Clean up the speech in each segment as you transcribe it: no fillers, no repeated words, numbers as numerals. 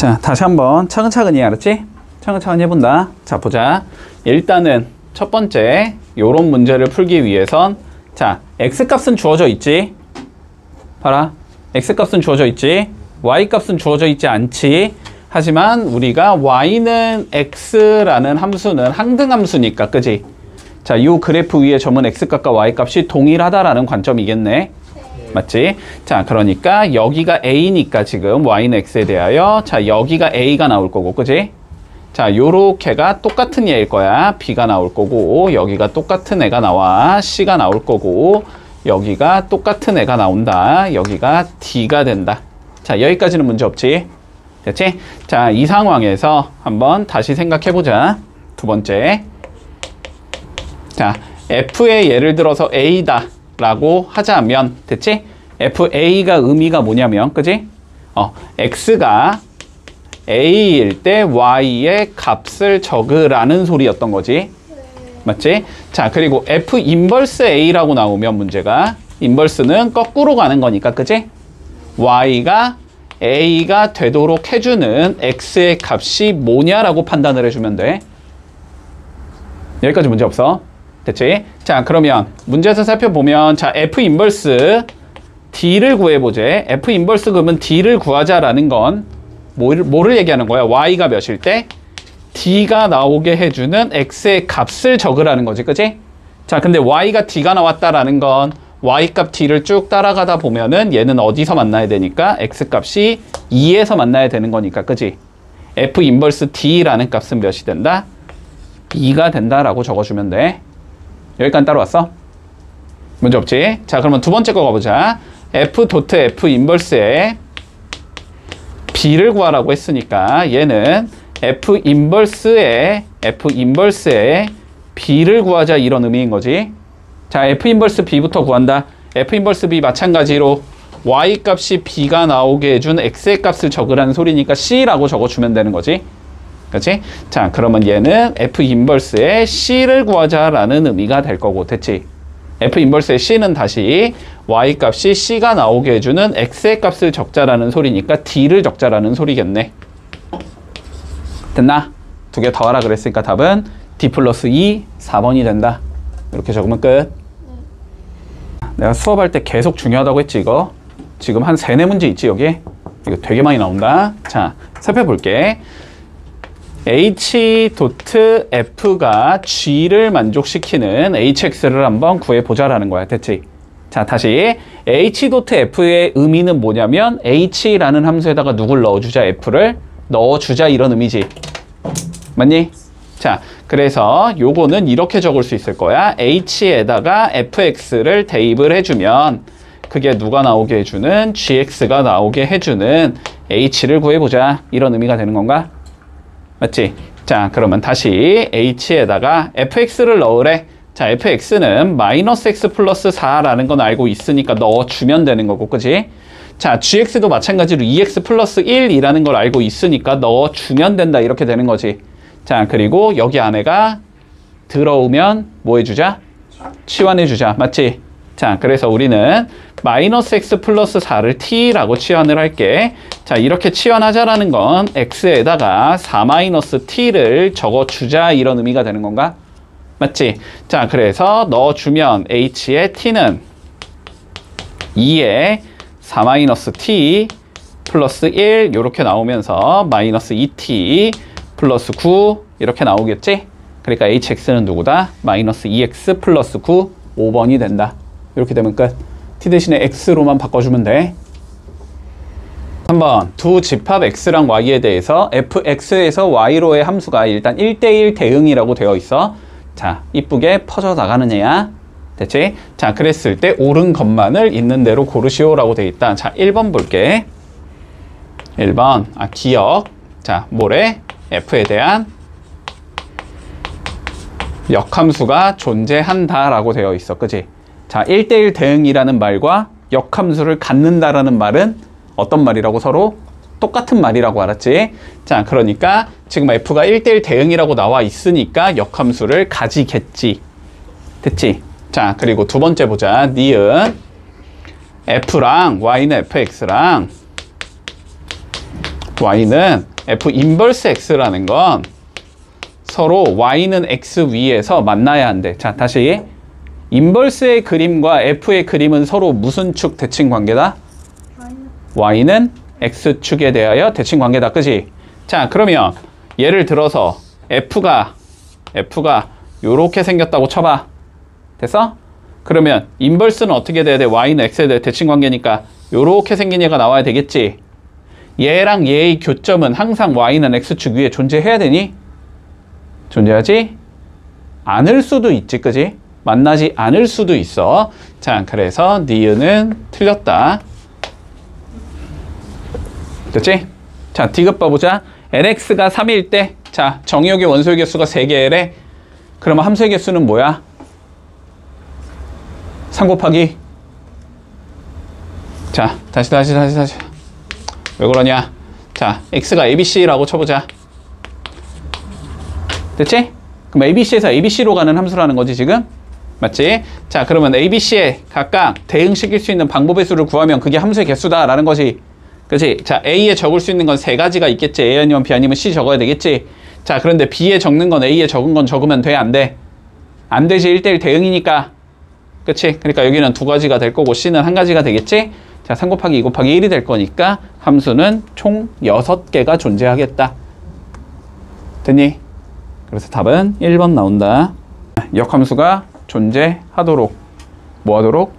자, 다시 한번 차근차근히, 알았지? 차근차근히 해본다. 자, 보자. 일단은 첫 번째 요런 문제를 풀기 위해선, 자, x값은 주어져 있지? 봐라. x값은 주어져 있지? y값은 주어져 있지 않지? 하지만 우리가 y는 x라는 함수는 항등함수니까, 그지? 자, 요 그래프 위에 점은 x값과 y값이 동일하다라는 관점이겠네. 맞지? 자, 그러니까 여기가 a니까 지금 y는 x에 대하여, 자, 여기가 a가 나올 거고, 그지? 자, 요렇게가 똑같은 얘일 거야. b가 나올 거고, 여기가 똑같은 애가 나와. c가 나올 거고, 여기가 똑같은 애가 나온다. 여기가 d가 된다. 자, 여기까지는 문제 없지? 됐지? 자, 이 상황에서 한번 다시 생각해보자. 두 번째. 자, f의 예를 들어서 a다 라고 하자면, 됐지? fa가 의미가 뭐냐면, 그지? x가 a일 때 y의 값을 적으라는 소리였던 거지. 맞지? 자, 그리고 f 인버스 a라고 나오면 문제가, 인버스는 거꾸로 가는 거니까, 그지? y가 a가 되도록 해주는 x의 값이 뭐냐라고 판단을 해주면 돼. 여기까지 문제 없어. 됐지? 자, 그러면 문제에서 살펴보면, 자, f 인버스 d를 구해보재. f 인버스 그러면 d를 구하자라는 건 뭐를 얘기하는 거야? y가 몇일 때 d가 나오게 해주는 x의 값을 적으라는 거지, 그치? 자, 근데 y가 d가 나왔다라는 건 y값 d를 쭉 따라가다 보면은 얘는 어디서 만나야 되니까 x값이 2에서 만나야 되는 거니까, 그치? f 인버스 d라는 값은 몇이 된다? 2가 된다라고 적어주면 돼. 여기까지 따라왔어? 문제 없지? 자, 그러면 두 번째 거 가보자. f 도트 f 인버스에 b를 구하라고 했으니까 얘는 f 인버스에 b를 구하자, 이런 의미인 거지. 자, f 인버스 b부터 구한다. f 인버스 b 마찬가지로 y 값이 b가 나오게 해준 x의 값을 적으라는 소리니까 c라고 적어주면 되는 거지. 그렇지? 자, 그러면 얘는 f 인버스에 c를 구하자라는 의미가 될 거고, 됐지? f 인버스의 c는 다시 y 값이 c가 나오게 해주는 x의 값을 적자라는 소리니까 d를 적자라는 소리겠네. 됐나? 두 개 더하라 그랬으니까 답은 d 플러스 2, 4번이 된다. 이렇게 적으면 끝. 내가 수업할 때 계속 중요하다고 했지, 이거? 지금 한 3, 4문제 있지, 여기? 이거 되게 많이 나온다. 자, 살펴볼게. h.f가 g를 만족시키는 hx를 한번 구해보자라는 거야. 됐지? 자, 다시 h.f의 의미는 뭐냐면 h라는 함수에다가 누굴 넣어주자, f를 넣어주자, 이런 의미지. 맞니? 자, 그래서 요거는 이렇게 적을 수 있을 거야. h에다가 fx를 대입을 해주면 그게 누가 나오게 해주는, gx가 나오게 해주는 h를 구해보자, 이런 의미가 되는 건가? 맞지? 자, 그러면 다시 h에다가 fx를 넣으래. 자, fx는 마이너스 x 플러스 4라는 건 알고 있으니까 넣어주면 되는 거고, 그지? 자, gx도 마찬가지로 2x 플러스 1이라는 걸 알고 있으니까 넣어주면 된다, 이렇게 되는 거지. 자, 그리고 여기 안에가 들어오면 뭐 해주자? 치환해주자. 맞지? 자, 그래서 우리는 마이너스 x 플러스 4를 t라고 치환을 할게. 자, 이렇게 치환하자라는 건 x에다가 4 마이너스 t를 적어주자, 이런 의미가 되는 건가? 맞지? 자, 그래서 넣어주면 h의 t는 2에 4 마이너스 t 플러스 1 이렇게 나오면서 마이너스 2t 플러스 9 이렇게 나오겠지? 그러니까 hx는 누구다? 마이너스 2x 플러스 9, 5번이 된다. 이렇게 되면 끝. t 대신에 x로만 바꿔주면 돼. 한번 두 집합 x랑 y에 대해서 fx에서 y로의 함수가 일단 1대1 대응이라고 되어 있어. 자, 이쁘게 퍼져 나가는 애야. 됐지? 자, 그랬을 때 옳은 것만을 있는 대로 고르시오라고 되어 있다. 자, 1번 볼게. 1번, 기억. 자, 뭐래? f에 대한 역함수가 존재한다라고 되어 있어. 그지? 자, 1대1 대응이라는 말과 역함수를 갖는다라는 말은 어떤 말이라고? 서로 똑같은 말이라고, 알았지? 자, 그러니까 지금 f가 1대1 대응이라고 나와 있으니까 역함수를 가지겠지. 됐지? 자, 그리고 두 번째 보자. 니은 f랑 y는 fx랑 y는 f 인버스 x라는 건 서로 y는 x 위에서 만나야 한대. 자, 다시. 인버스의 그림과 f의 그림은 서로 무슨 축 대칭 관계다? y는 x축에 대하여 대칭 관계다. 그지? 자, 그러면 예를 들어서 f가 요렇게 생겼다고 쳐봐. 됐어? 그러면 인버스는 어떻게 돼야 돼? y는 x에 대해 대칭 관계니까 요렇게 생긴 얘가 나와야 되겠지. 얘랑 얘의 교점은 항상 y는 x축 위에 존재해야 되니? 존재하지 않을 수도 있지. 그지? 만나지 않을 수도 있어. 자, 그래서 니은은 틀렸다. 됐지? 자, 디귿 봐보자. lx가 3일 때, 자, 정의역의 원소의 개수가 3개래. 그러면 함수의 개수는 뭐야? 3 곱하기. 자, 다시. 왜 그러냐? 자, x가 abc라고 쳐보자. 됐지? 그럼 abc에서 abc로 가는 함수라는 거지, 지금? 맞지? 자, 그러면 abc에 각각 대응시킬 수 있는 방법의 수를 구하면 그게 함수의 개수다라는 거지. 그치? 자, A에 적을 수 있는 건 3가지가 있겠지. A 아니면 B 아니면 C 적어야 되겠지. 자, 그런데 B에 적는 건 A에 적은 건 적으면 돼? 안 돼? 안 되지. 1대1 대응이니까. 그치? 그러니까 여기는 2가지가 될 거고 C는 1가지가 되겠지? 자, 3 곱하기 2 곱하기 1이 될 거니까 함수는 총 6개가 존재하겠다. 됐니? 그래서 답은 1번 나온다. 역함수가 존재하도록 뭐 하도록?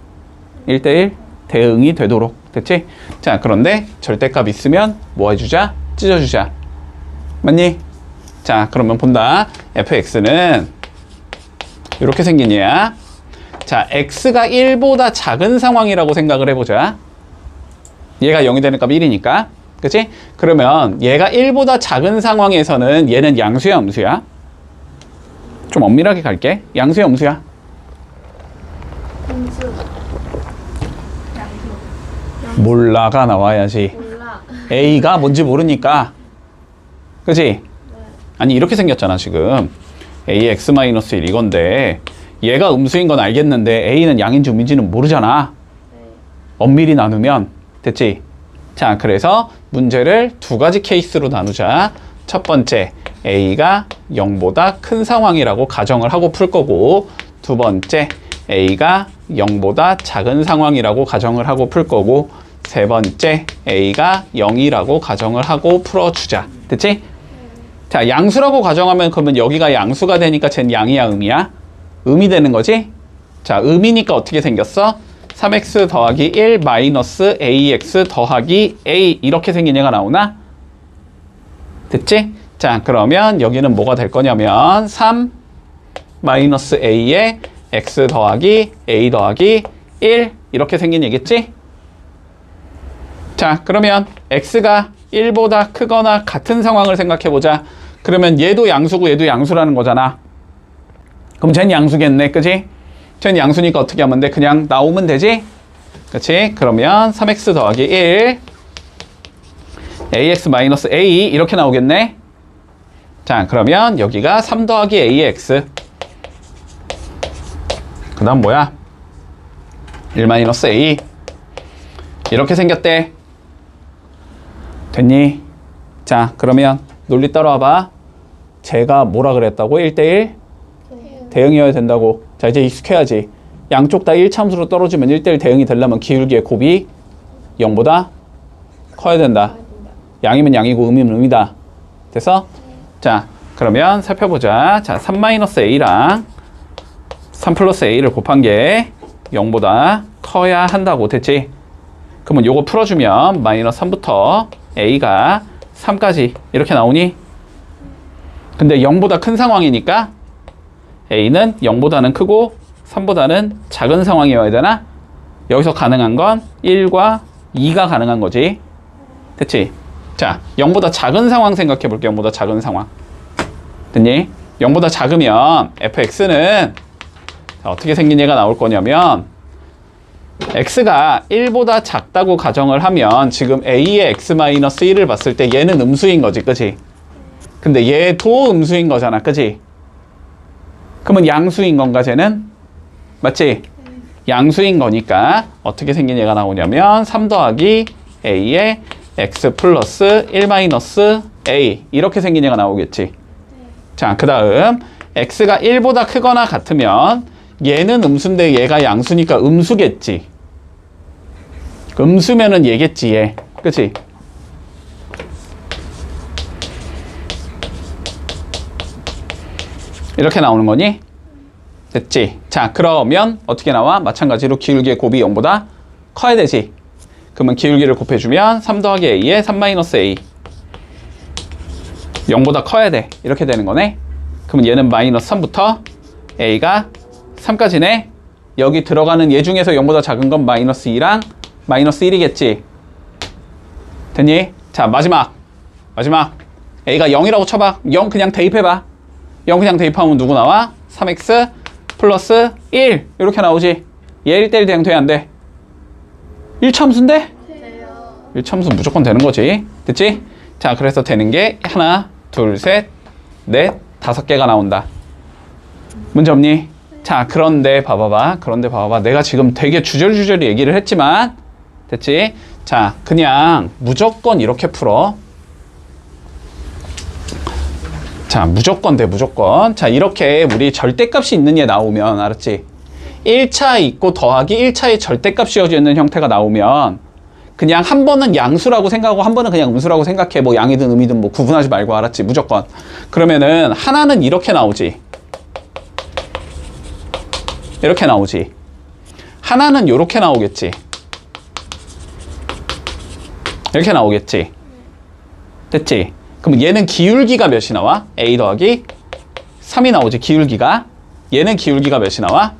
1대1 대응이 되도록. 됐지? 자, 그런데 절대값 있으면 뭐 해주자? 찢어주자. 맞니? 자, 그러면 본다. fx는 이렇게 생긴 얘야. 자, x가 1보다 작은 상황이라고 생각을 해보자. 얘가 0이 되는 값 1이니까. 그치? 그러면 얘가 1보다 작은 상황에서는 얘는 양수야, 음수야? 좀 엄밀하게 갈게. 양수야, 음수야? 음수. 몰라가 나와야지. 몰라. A가 뭔지 모르니까. 그치? 네. 아니, 이렇게 생겼잖아, 지금. AX-1 이건데, 얘가 음수인 건 알겠는데, A는 양인지 음인지는 모르잖아. 네. 엄밀히 나누면. 됐지? 자, 그래서 문제를 2가지 케이스로 나누자. 첫 번째, A가 0보다 큰 상황이라고 가정을 하고 풀 거고, 두 번째, A가 0보다 작은 상황이라고 가정을 하고 풀 거고, 세 번째, A가 0이라고 가정을 하고 풀어주자. 됐지? 자, 양수라고 가정하면 그러면 여기가 양수가 되니까 쟨 양이야, 음이야? 음이 되는 거지? 자, 음이니까 어떻게 생겼어? 3x 더하기 1 마이너스 ax 더하기 a 이렇게 생긴 얘가 나오나? 됐지? 자, 그러면 여기는 뭐가 될 거냐면 3 마이너스 a에 x 더하기 a 더하기 1 이렇게 생긴 얘겠지? 자, 그러면 x가 1보다 크거나 같은 상황을 생각해보자. 그러면 얘도 양수고 얘도 양수라는 거잖아. 그럼 쟨 양수겠네, 그지? 쟨 양수니까 어떻게 하면 돼? 그냥 나오면 되지? 그치? 그러면 3x 더하기 1 ax 마이너스 a 이렇게 나오겠네? 자, 그러면 여기가 3 더하기 ax 그 다음 뭐야? 1 마이너스 a 이렇게 생겼대. 됐니? 자, 그러면 논리 따라와봐. 제가 뭐라 그랬다고? 1대1? 대응이어야 된다고. 자, 이제 익숙해야지. 양쪽 다 1참수로 떨어지면 1대1 대응이 되려면 기울기의 곱이 0보다 커야 된다. 양이면 양이고 음이면 음이다. 됐어? 자, 그러면 살펴보자. 자, 3-a랑 3 플러스 a를 곱한 게 0보다 커야 한다고. 됐지? 그러면 요거 풀어주면 마이너스 3부터 a가 3까지 이렇게 나오니? 근데 0보다 큰 상황이니까 a는 0보다는 크고 3보다는 작은 상황이어야 되나? 여기서 가능한 건 1과 2가 가능한 거지. 됐지? 자, 0보다 작은 상황 생각해 볼게. 0보다 작은 상황. 됐니? 0보다 작으면 fx는 어떻게 생긴 얘가 나올 거냐면 x가 1보다 작다고 가정을 하면 지금 a의 x-1을 봤을 때 얘는 음수인 거지, 그치? 근데 얘도 음수인 거잖아, 그치? 그러면 양수인 건가, 쟤는? 맞지? 양수인 거니까 어떻게 생긴 얘가 나오냐면 3 더하기 a의 x 플러스 1 마이너스 a 이렇게 생긴 얘가 나오겠지. 자, 그 다음 x가 1보다 크거나 같으면 얘는 음수인데 얘가 양수니까 음수겠지. 음수면은 얘겠지, 얘. 그치? 이렇게 나오는 거니? 됐지? 자, 그러면 어떻게 나와? 마찬가지로 기울기의 곱이 0보다 커야 되지. 그러면 기울기를 곱해주면 3 더하기 a에 3 마이너스 a 0보다 커야 돼. 이렇게 되는 거네. 그러면 얘는 마이너스 3부터 a가 3까지네. 여기 들어가는 얘 중에서 0보다 작은 건 마이너스 2랑 마이너스 1이겠지. 됐니? 자, 마지막 a가 0이라고 쳐봐. 0 그냥 대입해봐. 0 그냥 대입하면 누구 나와? 3x 플러스 1 이렇게 나오지. 얘 1대1 그냥 돼, 안 돼? 1참수인데? 돼요. 1참수 무조건 되는 거지. 됐지? 자, 그래서 되는 게 하나, 둘, 셋, 넷, 5개가 나온다. 문제 없니? 자, 그런데 봐봐봐. 내가 지금 되게 주저리 얘기를 했지만 됐지? 자, 그냥 무조건 이렇게 풀어. 자, 무조건 돼, 무조건. 자, 이렇게 우리 절대값이 있는 얘 나오면, 알았지? 1차 있고 더하기 1차의 절대값이 이어져 있는 형태가 나오면 그냥 한 번은 양수라고 생각하고 한 번은 그냥 음수라고 생각해. 뭐 양이든 음이든 뭐 구분하지 말고, 알았지? 무조건. 그러면은 하나는 이렇게 나오지. 이렇게 나오지. 하나는 이렇게 나오겠지. 이렇게 나오겠지. 됐지? 그럼 얘는 기울기가 몇이 나와? a 더하기 3이 나오지, 기울기가. 얘는 기울기가 몇이 나와?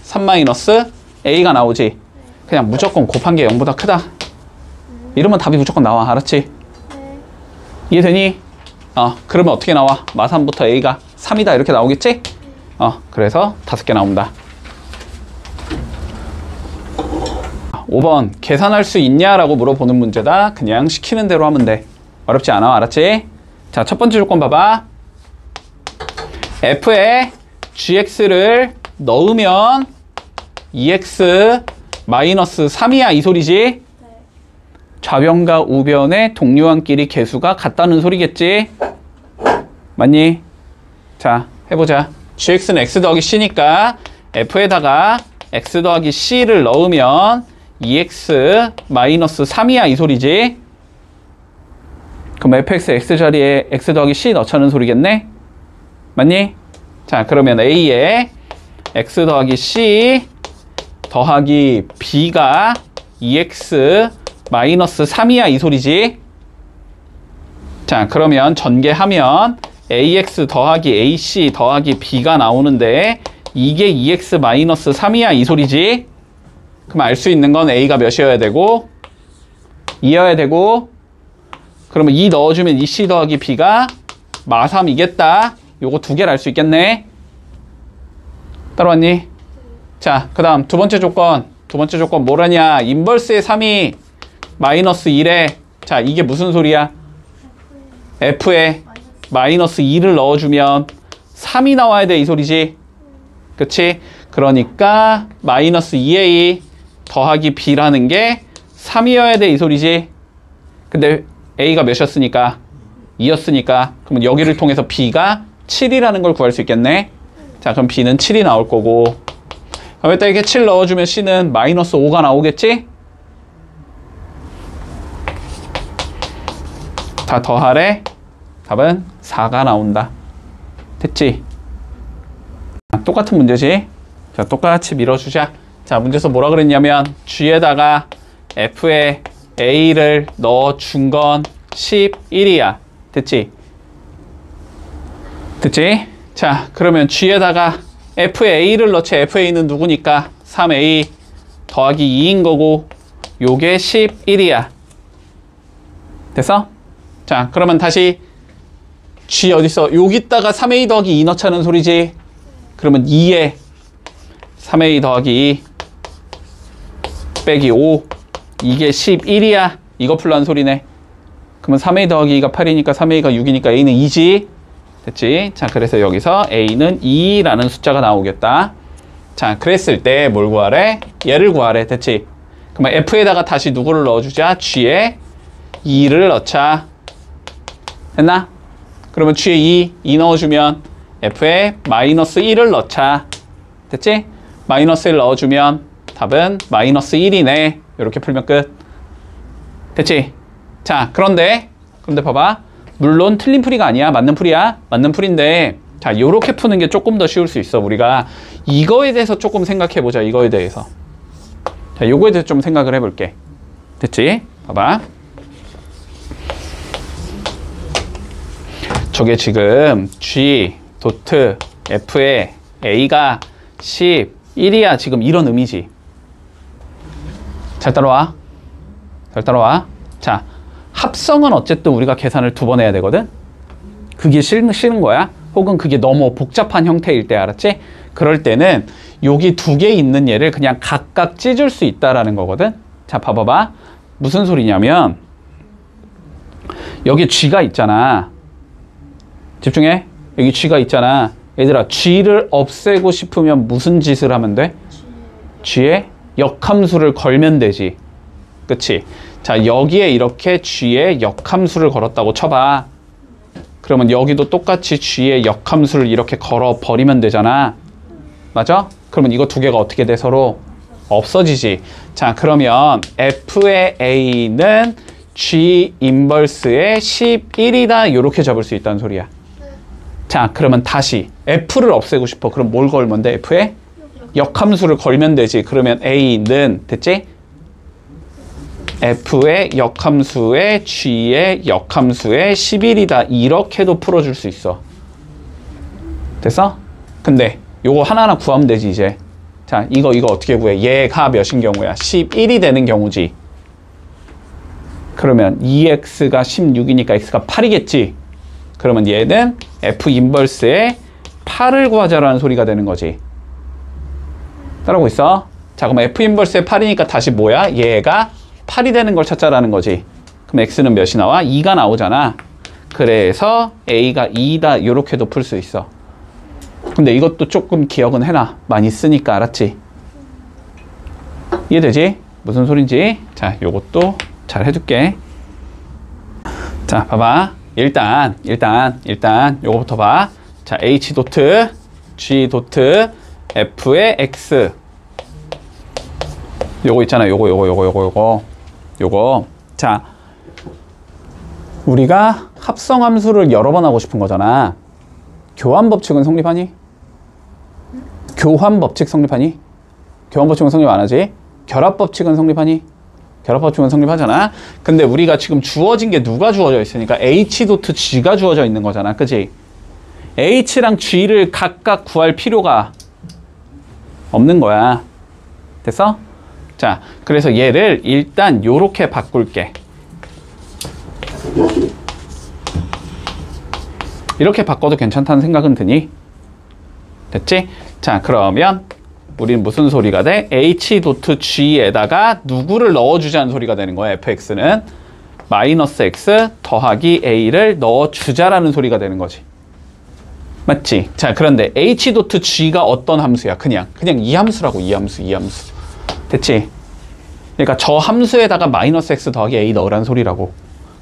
3 마이너스 a가 나오지. 그냥 무조건 곱한 게 0보다 크다. 이러면 답이 무조건 나와, 알았지? 이해되니? 그러면 어떻게 나와? 마3부터 a가 3이다 이렇게 나오겠지? 그래서 5개 나온다. 5번 계산할 수 있냐라고 물어보는 문제다. 그냥 시키는 대로 하면 돼. 어렵지 않아, 알았지? 자, 첫 번째 조건 봐봐. f에 gx를 넣으면 2x 마이너스 3이야, 이 소리지? 좌변과 우변의 동료한끼리 개수가 같다는 소리겠지? 맞니? 자, 해보자. gx는 x 더하기 c니까 f에다가 x 더하기 c를 넣으면 2x 마이너스 3이야, 이 소리지? 그럼 fx x 자리에 x 더하기 c 넣자는 소리겠네? 맞니? 자, 그러면 a에 x 더하기 c 더하기 b가 2x 마이너스 3이야, 이 소리지? 자, 그러면 전개하면 ax 더하기 ac 더하기 b가 나오는데 이게 2x 마이너스 3이야, 이 소리지? 그럼 알 수 있는 건 a가 몇이어야 되고 2여야 되고, 그러면 2 넣어주면 2c 더하기 b가 마3이겠다. 요거 두 개를 알 수 있겠네. 따라왔니? 자, 그 다음 두 번째 조건 뭐라냐? 인버스의 3이 마이너스 1에, 자, 이게 무슨 소리야? f에 마이너스 2를 넣어주면 3이 나와야 돼, 이 소리지? 그치? 그러니까 마이너스 2a 더하기 b라는 게 3이어야 돼, 이 소리지? 근데 a가 몇이었으니까? 2였으니까 그러면 여기를 통해서 b가 7이라는 걸 구할 수 있겠네. 자, 그럼 b는 7이 나올 거고, 여기다 이렇게 7 넣어주면 c는 마이너스 5가 나오겠지? 다 더하래. 답은 4가 나온다. 됐지? 똑같은 문제지? 자, 똑같이 밀어주자. 자, 문제에서 뭐라 그랬냐면 g에다가 f에 a를 넣어준 건 11이야. 됐지? 됐지? 자, 그러면 g에다가 f에 a를 넣지. fa는 누구니까 3a 더하기 2인 거고 요게 11이야. 됐어? 자, 그러면 다시 g 어딨어? 여기다가 3a 더하기 2 넣자는 소리지. 그러면 2에 3a 더하기 2 빼기 5 이게 11이야. 이거 풀라는 소리네. 그러면 3a 더하기 2가 8이니까 3a가 6이니까 a는 2지. 됐지? 자, 그래서 여기서 a는 2라는 숫자가 나오겠다. 자, 그랬을 때 뭘 구하래? 얘를 구하래. 됐지? 그러면 f에다가 다시 누구를 넣어주자? g에 2를 넣자. 됐나? 그러면 G에 2 넣어주면 F에 마이너스 1을 넣자. 됐지? 마이너스 1 넣어주면 답은 마이너스 1이네. 이렇게 풀면 끝. 됐지? 자, 그런데 봐봐. 물론 틀린 풀이가 아니야. 맞는 풀이야. 맞는 풀인데, 자, 요렇게 푸는 게 조금 더 쉬울 수 있어. 우리가 이거에 대해서 조금 생각해보자. 이거에 대해서. 자, 요거에 대해서 좀 생각을 해볼게. 됐지? 봐봐. 저게 지금 G 도트 F에 A가 11이야. 지금 이런 의미지. 잘 따라와. 잘 따라와. 자, 합성은 어쨌든 우리가 계산을 2번 해야 되거든. 그게 싫은 거야. 혹은 그게 너무 복잡한 형태일 때, 알았지? 그럴 때는 여기 2개 있는 얘를 그냥 각각 찢을 수 있다라는 거거든. 자, 봐봐봐. 무슨 소리냐면 여기 G가 있잖아. 집중해. 여기 G가 있잖아. 얘들아, G를 없애고 싶으면 무슨 짓을 하면 돼? G에 역함수를 걸면 되지. 그치? 자, 여기에 이렇게 G에 역함수를 걸었다고 쳐봐. 그러면 여기도 똑같이 G에 역함수를 이렇게 걸어버리면 되잖아. 맞아? 그러면 이거 2개가 어떻게 돼? 서로 없어지지. 자, 그러면 F의 A는 G 인버스의 11이다. 이렇게 잡을 수 있다는 소리야. 자, 그러면 다시 F를 없애고 싶어. 그럼 뭘 걸면 돼? F에 역함수를 걸면 되지. 그러면 A는, 됐지? F의 역함수의 G의 역함수의 11이다. 이렇게도 풀어줄 수 있어. 됐어? 근데 요거 하나하나 구하면 되지, 이제. 자, 이거 어떻게 구해? 얘가 몇인 경우야? 11이 되는 경우지. 그러면 2x가 16이니까 x가 8이겠지. 그러면 얘는 F 인버스에 8을 구하자라는 소리가 되는 거지. 따라오고 있어? 자, 그럼 F 인버스에 8이니까 다시 뭐야? 얘가 8이 되는 걸 찾자라는 거지. 그럼 x는 몇이 나와? 2가 나오잖아. 그래서 a가 2다. 이렇게도 풀 수 있어. 근데 이것도 조금 기억은 해놔. 많이 쓰니까. 알았지? 이해되지? 무슨 소린지. 자, 요것도 잘 해줄게. 자, 봐봐. 일단 요거부터 봐. 자, H 도트 G 도트 F의 X. 요거 있잖아. 요거. 자, 우리가 합성함수를 여러 번 하고 싶은 거잖아. 교환법칙은 성립하니? 교환법칙 성립하니? 교환법칙은 성립 안 하지? 결합법칙은 성립하니? 결합법칙은 성립하잖아. 근데 우리가 지금 주어진 게 누가 주어져 있으니까 H 도트 G가 주어져 있는 거잖아. 그치? H랑 G를 각각 구할 필요가 없는 거야. 됐어? 자, 그래서 얘를 일단 요렇게 바꿀게. 이렇게 바꿔도 괜찮다는 생각은 드니? 됐지? 자, 그러면 우리는 무슨 소리가 돼? H 도트 G에다가 누구를 넣어주자는 소리가 되는 거야. fx는 마이너스 x 더하기 a를 넣어주자라는 소리가 되는 거지. 맞지? 자, 그런데 H 도트 G가 어떤 함수야? 그냥 이 함수라고. 이 함수. 됐지? 그러니까 저 함수에다가 마이너스 x 더하기 a 넣으라는 소리라고.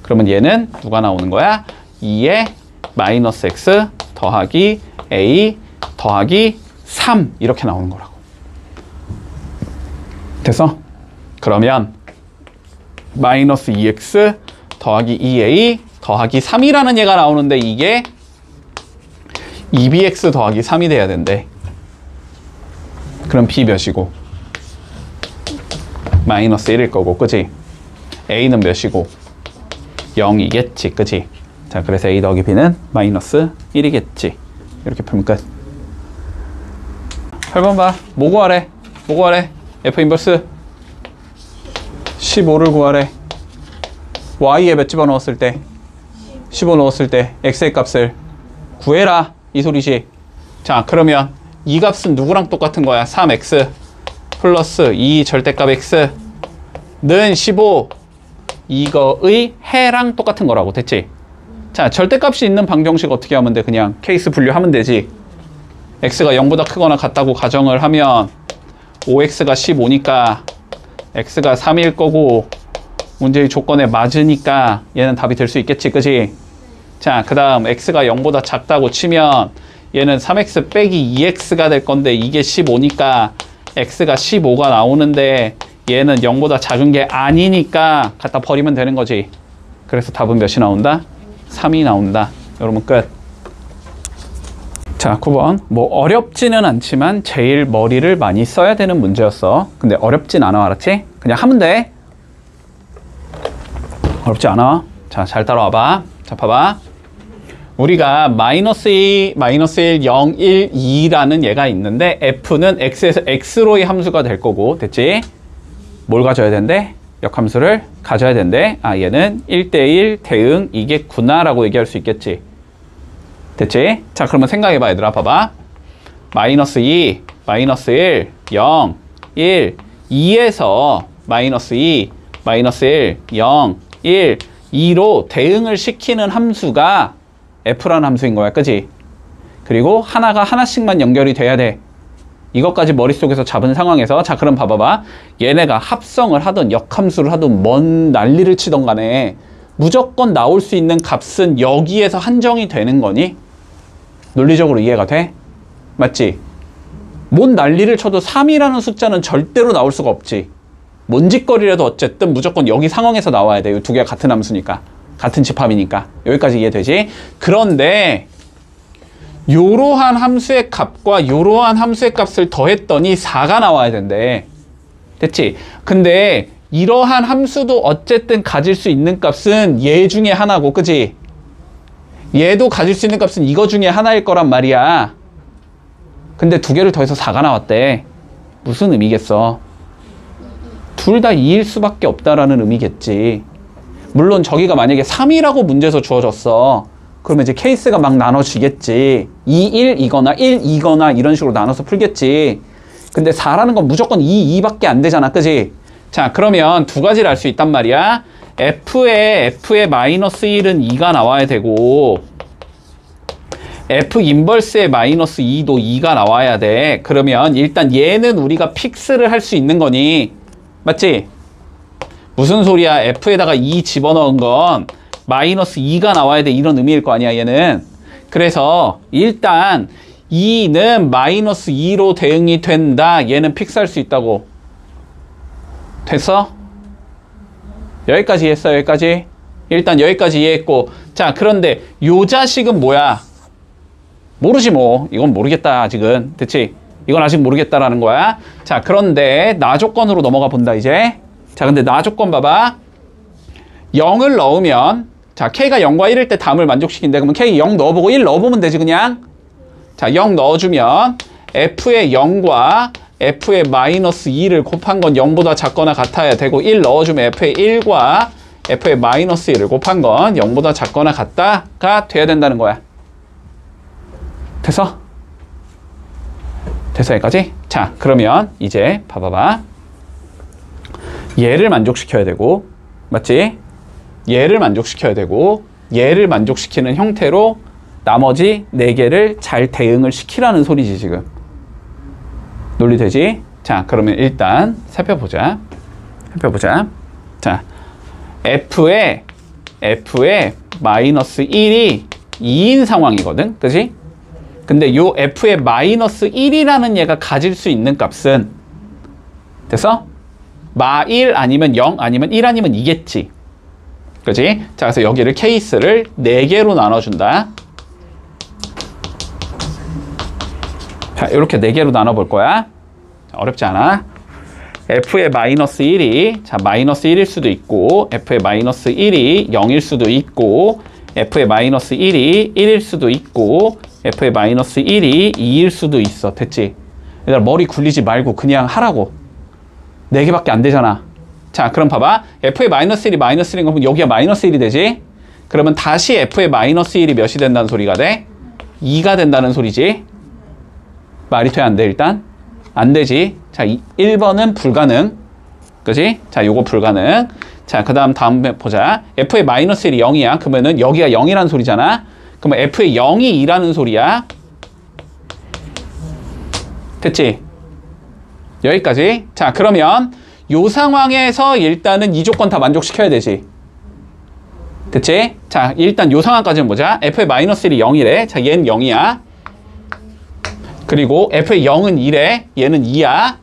그러면 얘는 누가 나오는 거야? 2에 마이너스 x 더하기 a 더하기 3 이렇게 나오는 거라고. 됐어? 그러면 마이너스 2x 더하기 2a 더하기 3이라는 얘가 나오는데 이게 2bx 더하기 3이 돼야 된대. 그럼 b 몇이고? 마이너스 1일 거고, 그치? a는 몇이고? 0이겠지, 그치? 자, 그래서 a 더하기 b는 마이너스 1이겠지. 이렇게 풀면 끝. 8번 봐. 뭐 구하래? F 인버스 15를 구하래. y에 몇 집어넣었을 때? 15 넣었을 때 x의 값을 구해라. 이 소리지. 자, 그러면 이 값은 누구랑 똑같은 거야? 3x 플러스 2 절대값 x는 15 이거의 해랑 똑같은 거라고. 됐지? 자, 절대값이 있는 방정식 어떻게 하면 돼? 그냥 케이스 분류하면 되지. x가 0보다 크거나 같다고 가정을 하면 5x가 15니까 x가 3일 거고 문제의 조건에 맞으니까 얘는 답이 될 수 있겠지, 그지? 자, 그 다음 x가 0보다 작다고 치면 얘는 3x 빼기 2x가 될 건데 이게 15니까 x가 15가 나오는데 얘는 0보다 작은 게 아니니까 갖다 버리면 되는 거지. 그래서 답은 몇이 나온다? 3이 나온다. 여러분 끝. 자, 9번. 뭐 어렵지는 않지만 제일 머리를 많이 써야 되는 문제였어. 근데 어렵진 않아, 알았지? 그냥 하면 돼. 어렵지 않아. 자, 잘 따라와봐. 자, 봐봐. 우리가 마이너스 2, 마이너스 1, 0, 1, 2라는 얘가 있는데 f는 x에서 x로의 함수가 될 거고, 됐지? 뭘 가져야 된대? 역함수를 가져야 된대. 아, 얘는 1대1 대응 이겠구나 라고 얘기할 수 있겠지. 됐지? 자, 그러면 생각해봐, 얘들아. 봐봐. 마이너스 2, 마이너스 1, 0, 1, 2에서 마이너스 2, 마이너스 1, 0, 1, 2로 대응을 시키는 함수가 f라는 함수인 거야, 그지? 그리고 하나가 하나씩만 연결이 돼야 돼. 이것까지 머릿속에서 잡은 상황에서, 자, 그럼 봐봐봐. 얘네가 합성을 하든 역함수를 하든 뭔 난리를 치던 간에 무조건 나올 수 있는 값은 여기에서 한정이 되는 거니? 논리적으로 이해가 돼? 맞지? 뭔 난리를 쳐도 3이라는 숫자는 절대로 나올 수가 없지. 뭔 짓거리라도 어쨌든 무조건 여기 상황에서 나와야 돼. 이 두 개가 같은 함수니까. 같은 집합이니까. 여기까지 이해되지? 그런데 요러한 함수의 값과 요러한 함수의 값을 더했더니 4가 나와야 된대. 됐지? 근데 이러한 함수도 어쨌든 가질 수 있는 값은 얘 중에 하나고, 그지? 얘도 가질 수 있는 값은 이거 중에 하나일 거란 말이야. 근데 두 개를 더해서 4가 나왔대. 무슨 의미겠어? 둘 다 2일 수밖에 없다라는 의미겠지. 물론 저기가 만약에 3이라고 문제에서 주어졌어. 그러면 이제 케이스가 막 나눠지겠지. 2, 1이거나 1, 2거나 이런 식으로 나눠서 풀겠지. 근데 4라는 건 무조건 2, 2밖에 안 되잖아, 그지? 자, 그러면 두 가지를 알 수 있단 말이야. f의 마이너스 1은 2가 나와야 되고 f 인버스의 마이너스 2도 2가 나와야 돼. 그러면 일단 얘는 우리가 픽스를 할 수 있는 거니, 맞지? 무슨 소리야? f에다가 2 집어넣은 건 마이너스 2가 나와야 돼, 이런 의미일 거 아니야, 얘는. 그래서 일단 2는 마이너스 2로 대응이 된다. 얘는 픽스할 수 있다고. 됐어? 여기까지 이해했어, 여기까지? 일단 여기까지 이해했고. 자, 그런데 요 자식은 뭐야? 모르지 뭐. 이건 모르겠다, 아직은. 됐지? 이건 아직 모르겠다라는 거야. 자, 그런데 나 조건으로 넘어가 본다, 이제. 자, 근데 나 조건 봐봐. 0을 넣으면, 자, K가 0과 1일 때 담을 만족시킨대. 그러면 K 0 넣어보고 1 넣어보면 되지, 그냥. 자, 0 넣어주면 F의 0과 F의 마이너스 2를 곱한 건 0보다 작거나 같아야 되고, 1 넣어주면 F의 1과 F의 마이너스 1을 곱한 건 0보다 작거나 같다가 돼야 된다는 거야. 됐어? 됐어, 여기까지? 자, 그러면 이제 봐봐봐. 얘를 만족시켜야 되고, 맞지? 얘를 만족시켜야 되고, 얘를 만족시키는 형태로 나머지 4개를 잘 대응을 시키라는 소리지, 지금. 논리되지? 자, 그러면 일단 살펴보자. 자, F의 마이너스 1이 2인 상황이거든, 그지? 근데 요 F의 마이너스 1이라는 얘가 가질 수 있는 값은, 됐어? 마 1 아니면 0 아니면 1 아니면 2겠지. 그지? 자, 그래서 여기를 케이스를 4개로 나눠준다. 자, 이렇게 4개로 나눠볼 거야. 자, 어렵지 않아. F의 마이너스 1이, 자, 마이너스 1일 수도 있고, F의 마이너스 1이 0일 수도 있고, F의 마이너스 1이 1일 수도 있고, F의 마이너스 1이 2일 수도 있어. 됐지? 얘들아, 머리 굴리지 말고 그냥 하라고. 4개밖에 안 되잖아. 자, 그럼 봐봐. F의 마이너스 1이 마이너스 1인 거면 여기가 마이너스 1이 되지? 그러면 다시 F의 마이너스 1이 몇이 된다는 소리가 돼? 2가 된다는 소리지? 말이 돼, 안 돼, 일단? 안 되지. 자, 1번은 불가능. 그지? 자, 요거 불가능. 자, 그 다음에 보자. F의 마이너스 1이 0이야. 그러면은 여기가 0이라는 소리잖아? 그러면 F의 0이 2라는 소리야. 됐지? 여기까지. 자, 그러면 요 상황에서 일단은 이 조건 다 만족시켜야 되지. 됐지? 자, 일단 요 상황까지는 보자. f의 마이너스 1이 0이래. 자, 얘는 0이야. 그리고 f의 0은 1에 얘는 2야.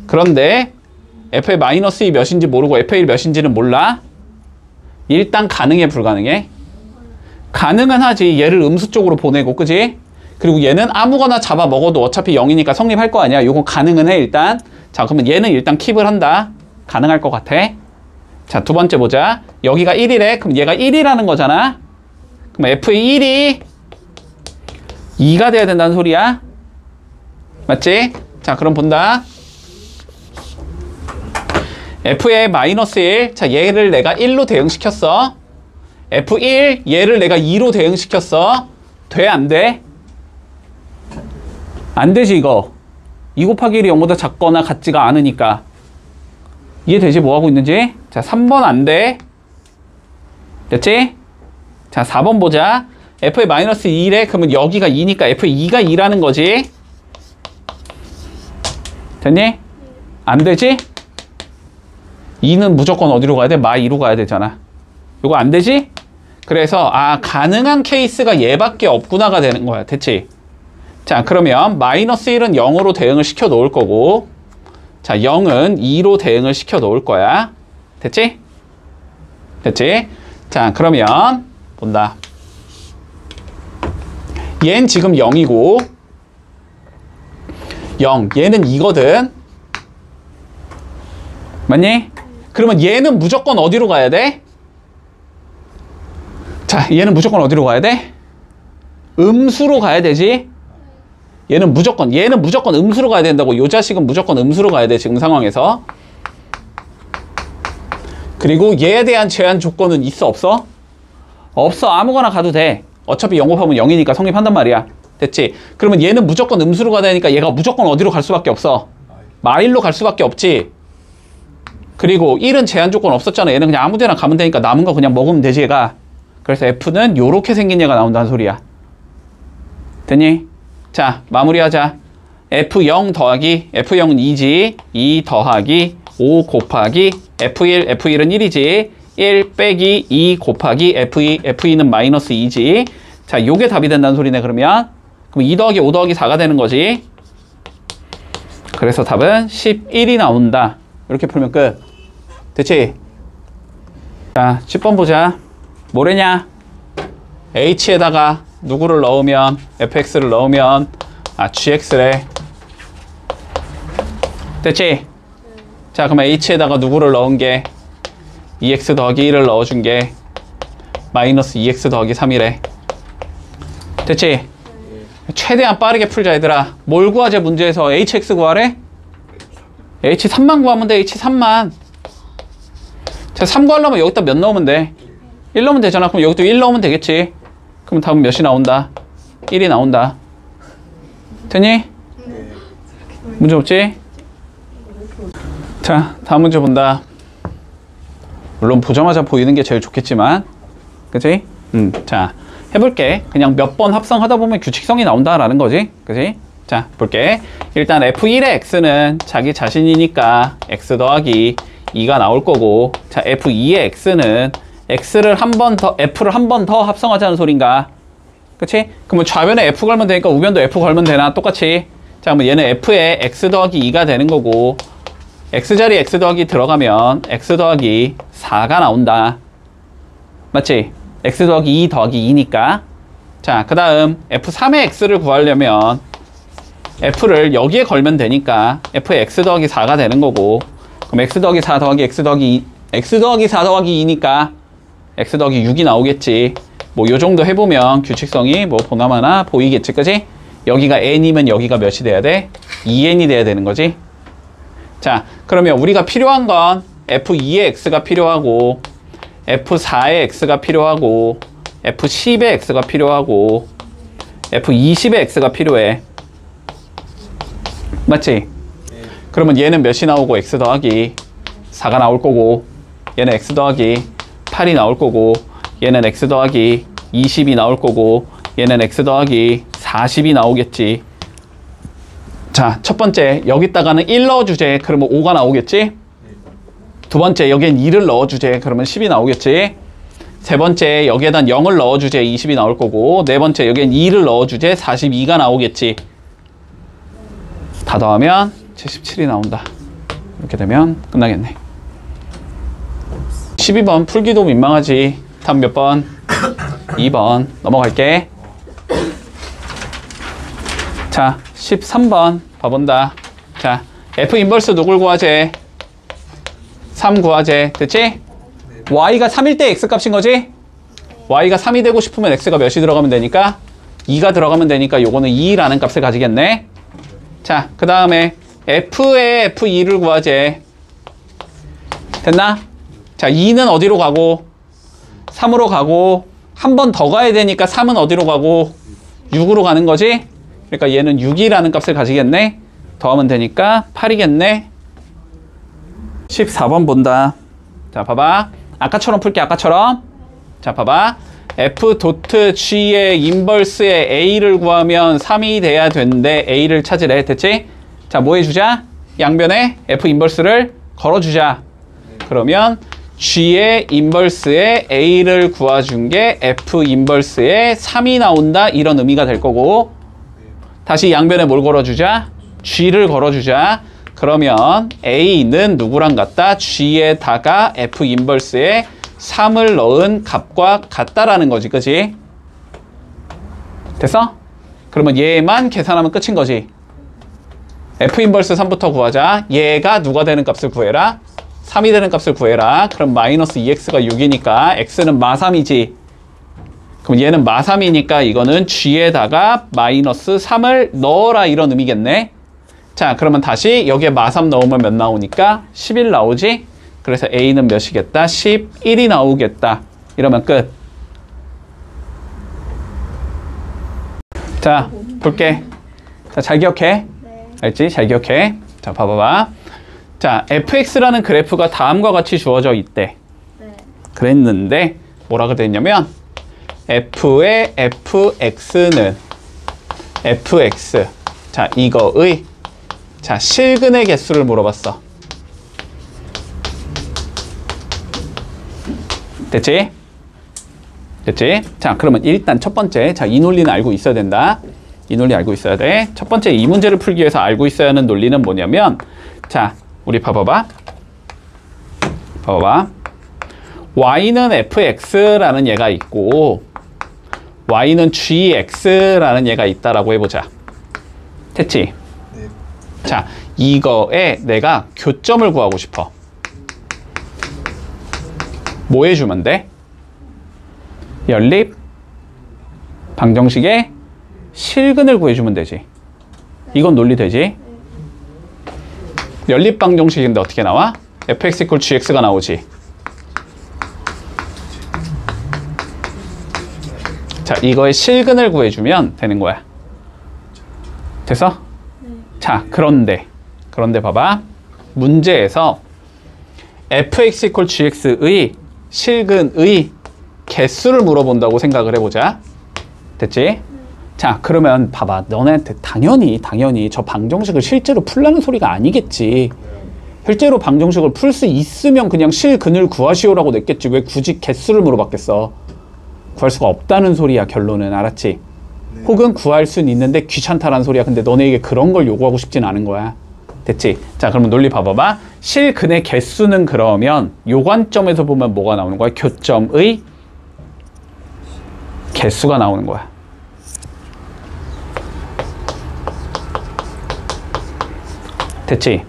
그런데 f의 마이너스 2 몇인지 모르고 f의 1 몇인지는 몰라. 일단 가능해, 불가능해? 가능은 하지. 얘를 음수 쪽으로 보내고, 그지? 그리고 얘는 아무거나 잡아 먹어도 어차피 0이니까 성립할 거 아니야. 요거 가능은 해, 일단. 자, 그러면 얘는 일단 킵을 한다. 가능할 것 같아. 자, 두 번째 보자. 여기가 1이래. 그럼 얘가 1이라는 거잖아. 그럼 f의 1이 2가 돼야 된다는 소리야. 맞지? 자, 그럼 본다. f의 마이너스 1. 자, 얘를 내가 1로 대응시켰어. f1. 얘를 내가 2로 대응시켰어. 돼, 안 돼? 안 되지, 이거. 2 곱하기 1이 0보다 작거나 같지가 않으니까. 이해되지? 뭐 하고 있는지? 자, 3번 안 돼. 됐지? 자, 4번 보자. f의 마이너스 2래. 그러면 여기가 2니까 f의 2가 2라는 거지. 됐니? 안 되지? 2는 무조건 어디로 가야 돼? 마 2로 가야 되잖아. 이거 안 되지? 그래서 가능한 케이스가 얘밖에 없구나가 되는 거야. 됐지? 자, 그러면 마이너스 1은 0으로 대응을 시켜 놓을 거고, 자, 0은 2로 대응을 시켜 놓을 거야. 됐지? 됐지? 자, 그러면 본다. 얘는 지금 0이고 0, 얘는 2거든. 맞니? 그러면 얘는 무조건 어디로 가야 돼? 자, 얘는 무조건 어디로 가야 돼? 음수로 가야 되지? 얘는 무조건 음수로 가야 된다고. 요 자식은 무조건 음수로 가야 돼, 지금 상황에서. 그리고 얘에 대한 제한 조건은 있어, 없어? 없어. 아무거나 가도 돼. 어차피 0 곱하면 0이니까 성립한단 말이야. 됐지? 그러면 얘는 무조건 음수로 가야 되니까 얘가 무조건 어디로 갈 수밖에 없어? 마일로 갈 수밖에 없지. 그리고 1은 제한 조건 없었잖아. 얘는 그냥 아무 데나 가면 되니까 남은 거 그냥 먹으면 되지, 얘가. 그래서 F는 요렇게 생긴 얘가 나온다는 소리야. 됐니? 자, 마무리하자. F0 더하기, F0은 2지. 2 더하기 5 곱하기 F1, F1은 1이지. 1 빼기 2 곱하기 F2, F2는 마이너스 2지. 자, 요게 답이 된다는 소리네, 그러면. 그럼 2 더하기 5 더하기 4가 되는 거지. 그래서 답은 11이 나온다. 이렇게 풀면 끝. 됐지? 자, 10번 보자. 뭐래냐? H에다가 누구를 넣으면, fx를 넣으면, gx래. 됐지? 자, 그럼 h에다가 누구를 넣은 게, 2x 더하기 1을 넣어준 게, 마이너스 2x 더하기 3이래. 됐지? 최대한 빠르게 풀자, 얘들아. 뭘 구하재, 문제에서? hx 구하래? h3만 구하면 돼, h3만. 자, 3 구하려면 여기다 몇 넣으면 돼? 1 넣으면 되잖아. 그럼 여기도 1 넣으면 되겠지. 그럼 답은 몇이 나온다? 1이 나온다. 됐니? 문제 없지? 자, 다음 문제 본다. 물론 보자마자 보이는 게 제일 좋겠지만, 그치? 자, 해볼게. 그냥 몇 번 합성하다 보면 규칙성이 나온다라는 거지. 그치? 자, 볼게. 일단 F1의 X는 자기 자신이니까 X 더하기 2가 나올 거고, 자, F2의 X는 X를 한 번 더, F를 한 번 더 합성하자는 소린가? 그치? 그러면 좌변에 F 걸면 되니까 우변도 F 걸면 되나? 똑같이. 자, 그러면 얘는 F에 X 더하기 2가 되는 거고, X자리에 X 더하기 들어가면 X 더하기 4가 나온다. 맞지? X 더하기 2 더하기 2니까. 자, 그 다음 F3의 X를 구하려면 F를 여기에 걸면 되니까 F에 X 더하기 4가 되는 거고, 그럼 X 더하기 4 더하기 X 더하기 2, X 더하기 4 더하기 2니까 X 더하기 6이 나오겠지. 뭐 요 정도 해보면 규칙성이 뭐 보나마나 보이겠지, 그지? 여기가 n이면 여기가 몇이 돼야 돼? 2n이 돼야 되는 거지. 자, 그러면 우리가 필요한 건 F2의 X가 필요하고, F4의 X가 필요하고, F10의 X가 필요하고, F20의 X가 필요해. 맞지? 그러면 얘는 몇이 나오고 X 더하기 4가 나올 거고, 얘는 X 더하기 8이 나올 거고, 얘는 X 더하기 20이 나올 거고, 얘는 X 더하기 40이 나오겠지. 자, 첫 번째 여기다가는 1 넣어주제. 그러면 5가 나오겠지? 두 번째 여기엔 2를 넣어주제. 그러면 10이 나오겠지? 세 번째 여기에다 0을 넣어주제. 20이 나올 거고, 네 번째 여기엔 2를 넣어주제. 42가 나오겠지? 다 더하면 77이 나온다. 이렇게 되면 끝나겠네. 12번 풀기도 민망하지. 다음 몇 번? 2번 넘어갈게. 자, 13번 봐본다. 자, F 인버스 누굴 구하재? 3 구하재. 됐지? Y가 3일 때 X 값인 거지? Y가 3이 되고 싶으면 X가 몇이 들어가면 되니까? 2가 들어가면 되니까 요거는 2라는 값을 가지겠네. 자, 그 다음에 F의 F2를 구하재. 됐나? 자, 2는 어디로 가고 3으로 가고 한 번 더 가야 되니까 3은 어디로 가고 6으로 가는 거지? 그러니까 얘는 6이라는 값을 가지겠네. 더하면 되니까 8이겠네. 14번 본다. 자, 봐봐. 아까처럼 풀게, 아까처럼. 자, 봐봐. F 도트 G의 인버스의 A를 구하면 3이 돼야 되는데 A를 찾으래. 됐지? 자, 뭐 해주자? 양변에 F 인버스를 걸어주자. 그러면 G의 인버스의 A를 구해준 게 F 인버스의 3이 나온다. 이런 의미가 될 거고, 다시 양변에 뭘 걸어주자? G를 걸어주자. 그러면 A는 누구랑 같다? G에다가 F 인버스에 3을 넣은 값과 같다라는 거지. 그치? 됐어? 그러면 얘만 계산하면 끝인 거지. F 인버스 3부터 구하자. 얘가 누가 되는 값을 구해라? 3이 되는 값을 구해라. 그럼 마이너스 2x가 6이니까 x는 마3이지. 그럼 얘는 마3이니까 이거는 G에다가 마이너스 3을 넣어라. 이런 의미겠네. 자, 그러면 다시 여기에 마3 넣으면 몇 나오니까? 11 나오지? 그래서 A는 몇이겠다? 11이 나오겠다. 이러면 끝. 자, 볼게. 자, 잘 기억해. 알지? 잘 기억해. 자, 봐봐봐. 자, fx라는 그래프가 다음과 같이 주어져 있대. 그랬는데 뭐라 그랬냐면 f의 fx는 fx. 자, 이거의 자, 실근의 개수를 물어봤어. 됐지? 됐지? 자, 그러면 일단 첫 번째, 자, 이 논리는 알고 있어야 된다. 이 논리 알고 있어야 돼. 첫 번째, 이 문제를 풀기 위해서 알고 있어야 하는 논리는 뭐냐면, 자, 우리 봐봐봐. 봐봐봐. y는 fx라는 얘가 있고 y는 gx라는 얘가 있다라고 해보자. 됐지? 네. 자, 이거에 내가 교점을 구하고 싶어. 뭐 해주면 돼? 연립 방정식의 실근을 구해주면 되지. 이건 논리 되지? 연립 방정식인데 어떻게 나와? fx equal gx가 나오지. 자, 이거의 실근을 구해주면 되는 거야. 됐어? 자, 그런데 봐봐. 문제에서 fx equal gx의 실근의 개수를 물어본다고 생각을 해보자. 됐지? 자, 그러면 봐봐. 너네한테 당연히 저 방정식을 실제로 풀라는 소리가 아니겠지. 실제로 방정식을 풀 수 있으면 그냥 실근을 구하시오라고 냈겠지. 왜 굳이 개수를 물어봤겠어. 구할 수가 없다는 소리야, 결론은. 알았지? 네. 혹은 구할 수는 있는데 귀찮다라는 소리야. 근데 너네에게 그런 걸 요구하고 싶진 않은 거야. 됐지? 자, 그러면 논리 봐봐봐. 실근의 개수는 그러면 요 관점에서 보면 뭐가 나오는 거야? 교점의 개수가 나오는 거야. 됐지?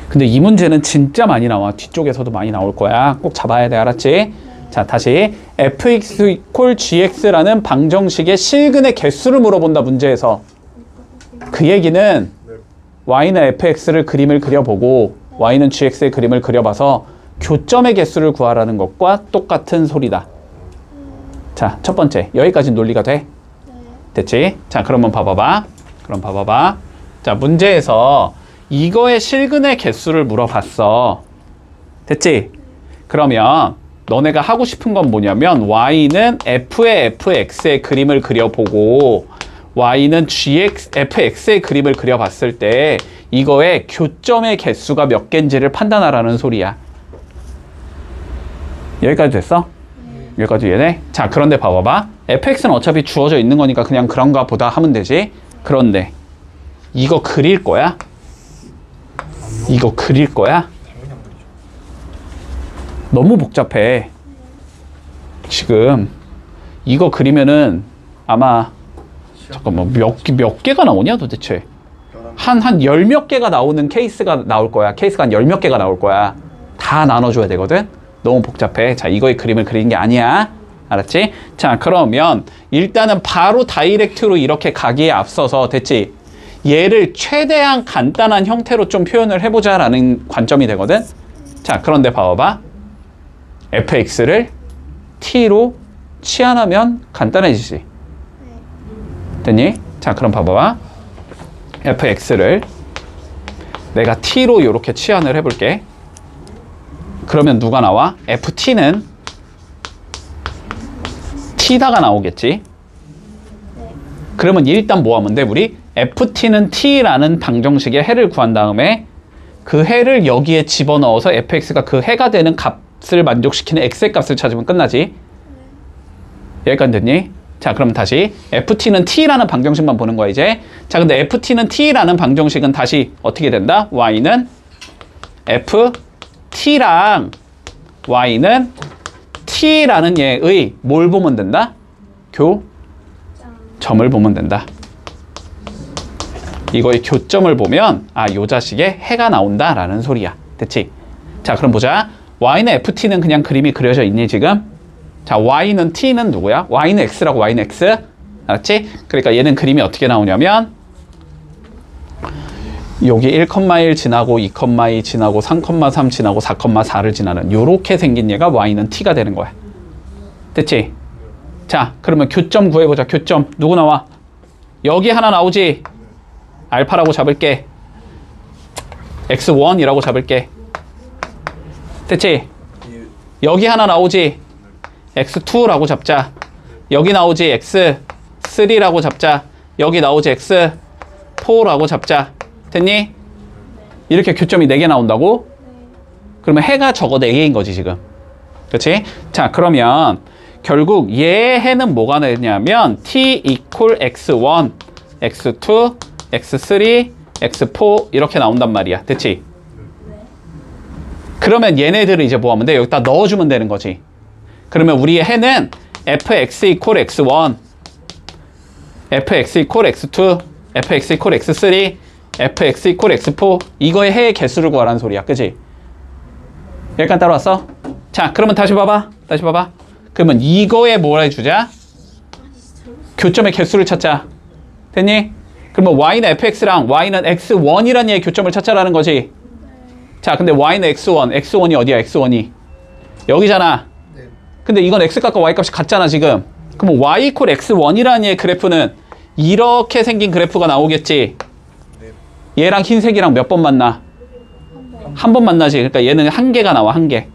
근데 이 문제는 진짜 많이 나와. 뒤쪽에서도 많이 나올 거야. 꼭 잡아야 돼. 알았지? 자, 다시 fx equal gx라는 방정식의 실근의 개수를 물어본다, 문제에서. 그 얘기는 y는 fx를 그림을 그려보고 y는 gx의 그림을 그려봐서 교점의 개수를 구하라는 것과 똑같은 소리다. 자, 첫 번째. 여기까지 논리가 돼? 됐지? 자, 그러면 봐봐봐. 자, 문제에서 이거의 실근의 개수를 물어봤어. 됐지? 그러면 너네가 하고 싶은 건 뭐냐면 y는 f의 fx의 그림을 그려보고 y는 fx의 그림을 그려봤을 때 이거의 교점의 개수가 몇 개인지를 판단하라는 소리야. 여기까지 됐어? 여기까지 이해돼? 자, 그런데 봐봐봐. fx는 어차피 주어져 있는 거니까 그냥 그런가 보다 하면 되지. 그런데 이거 그릴 거야? 이거 그릴 거야? 너무 복잡해. 지금 이거 그리면은 아마 잠깐만 몇 개가 나오냐 도대체? 한 열 몇 개가 나오는 케이스가 나올 거야. 케이스가 한 열 몇 개가 나올 거야. 다 나눠줘야 되거든. 너무 복잡해. 자, 이거의 그림을 그리는 게 아니야. 알았지? 자, 그러면 일단은 바로 다이렉트로 이렇게 가기에 앞서서 됐지? 얘를 최대한 간단한 형태로 좀 표현을 해보자 라는 관점이 되거든. 자, 그런데 봐봐. fx를 t로 치환하면 간단해지지. 됐니? 자, 그럼 봐봐. fx를 내가 t로 이렇게 치환을 해볼게. 그러면 누가 나와? ft는 t다가 나오겠지. 그러면 일단 뭐 하면 돼? 우리 ft는 t라는 방정식의 해를 구한 다음에 그 해를 여기에 집어넣어서 fx가 그 해가 되는 값을 만족시키는 x의 값을 찾으면 끝나지. 여기까지 됐니? 자, 그럼 다시 ft는 t라는 방정식만 보는 거야 이제. 자, 근데 ft는 t라는 방정식은 다시 어떻게 된다? y는 ft랑 y는 t라는 얘의 뭘 보면 된다? 교점을 보면 된다. 이거의 교점을 보면 요 자식의 해가 나온다 라는 소리야. 됐지? 자, 그럼 보자. y는 ft는 그냥 그림이 그려져 있니 지금? 자, y는 t는 누구야? y는 x라고. y는 x. 알았지? 그러니까 얘는 그림이 어떻게 나오냐면 여기 1,1 지나고 2,2 지나고 3,3 지나고 4,4를 지나는 요렇게 생긴 얘가 y는 t가 되는 거야. 됐지? 자, 그러면 교점 구해보자. 교점 누구 나와? 여기 하나 나오지? 알파라고 잡을게. x1이라고 잡을게. 됐지? 여기 하나 나오지? x2라고 잡자. 여기 나오지? x3라고 잡자. 여기 나오지? x4라고 잡자. 됐니? 이렇게 교점이 4개 나온다고? 그러면 해가 저거 4개인 거지 지금. 그렇지? 자, 그러면 결국 얘 해는 뭐가 되냐면 t equal x1, x2, x3, x4 이렇게 나온단 말이야. 됐지? 그러면 얘네들을 이제 뭐 하면 돼? 여기다 넣어주면 되는 거지. 그러면 우리의 해는 fx equal x1, fx equal x2, fx equal x3, fx equal x4 이거의 해의 개수를 구하라는 소리야. 그치? 여기까지 따라왔어? 자, 그러면 다시 봐봐. 다시 봐봐. 그러면 이거에 뭘 해주자? 교점의 개수를 찾자. 됐니? 그러면 y는 fx랑 y는 x1이라는 얘의 교점을 찾자라는 거지. 자, 근데 y는 x1, x1이 어디야? x1이 여기잖아. 근데 이건 x값과 y값이 같잖아 지금. 그러면 y equal x1이라는 얘의 그래프는 이렇게 생긴 그래프가 나오겠지. 얘랑 흰색이랑 몇 번 만나? 한 번 만나지. 그러니까 얘는 한 개가 나와. 한 개.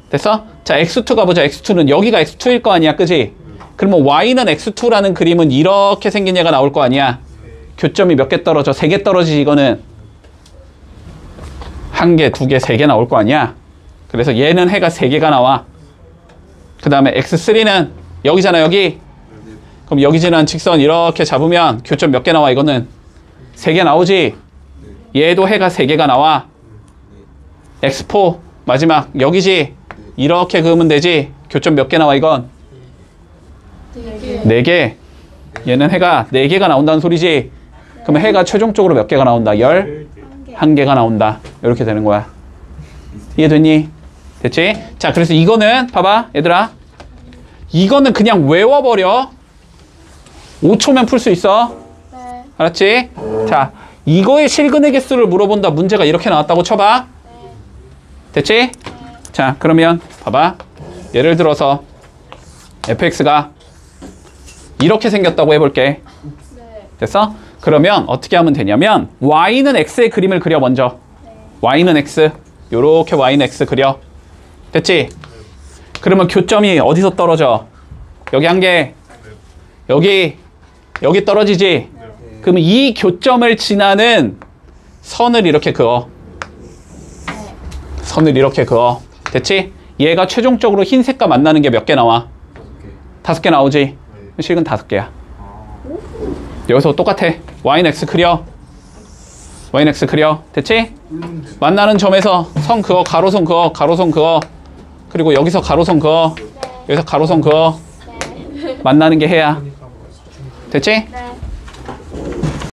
됐어? 자, x2 가보자. x2는 여기가 x2일 거 아니야. 그지? 그러면 y는 x2라는 그림은 이렇게 생긴 얘가 나올 거 아니야. 교점이 몇 개 떨어져? 3개 떨어지지. 이거는 1개, 2개, 3개 나올 거 아니야. 그래서 얘는 해가 3개가 나와. 그 다음에 x3는 여기잖아. 여기. 그럼 여기 지난 직선 이렇게 잡으면 교점 몇 개 나와? 이거는 3개 나오지. 얘도 해가 3개가 나와. x4 마지막 여기지. 이렇게 그으면 되지. 교점 몇 개 나와? 이건 4개. 얘는 해가 4개가 나온다는 소리지. 그러면 해가 최종적으로 몇 개가 나온다? 11개가 나온다. 이렇게 되는 거야. 이해됐니? 됐지? 자, 그래서 이거는 봐봐 얘들아, 이거는 그냥 외워버려. 5초면 풀 수 있어. 네. 알았지? 자, 이거의 실근의 개수를 물어본다. 문제가 이렇게 나왔다고 쳐봐. 됐지? 자, 그러면 봐봐. 예를 들어서 fx가 이렇게 생겼다고 해볼게. 됐어? 그러면 어떻게 하면 되냐면 y는 x의 그림을 그려 먼저. y는 x. 요렇게 y는 x 그려. 됐지? 그러면 교점이 어디서 떨어져? 여기 한 개. 여기. 여기 떨어지지? 그럼 이 교점을 지나는 선을 이렇게 그어. 선을 이렇게 그어. 됐지? 얘가 최종적으로 흰색과 만나는 게 몇 개 나와? 5개 나오지? 실근 5개야. 여기서 똑같아. y는 x 그려. y는 x 그려. 됐지? 만나는 점에서 선 그어. 가로선 그어. 가로선 그어. 그리고 여기서 가로선 그어. 여기서 가로선 그어. 만나는 게 해야. 됐지?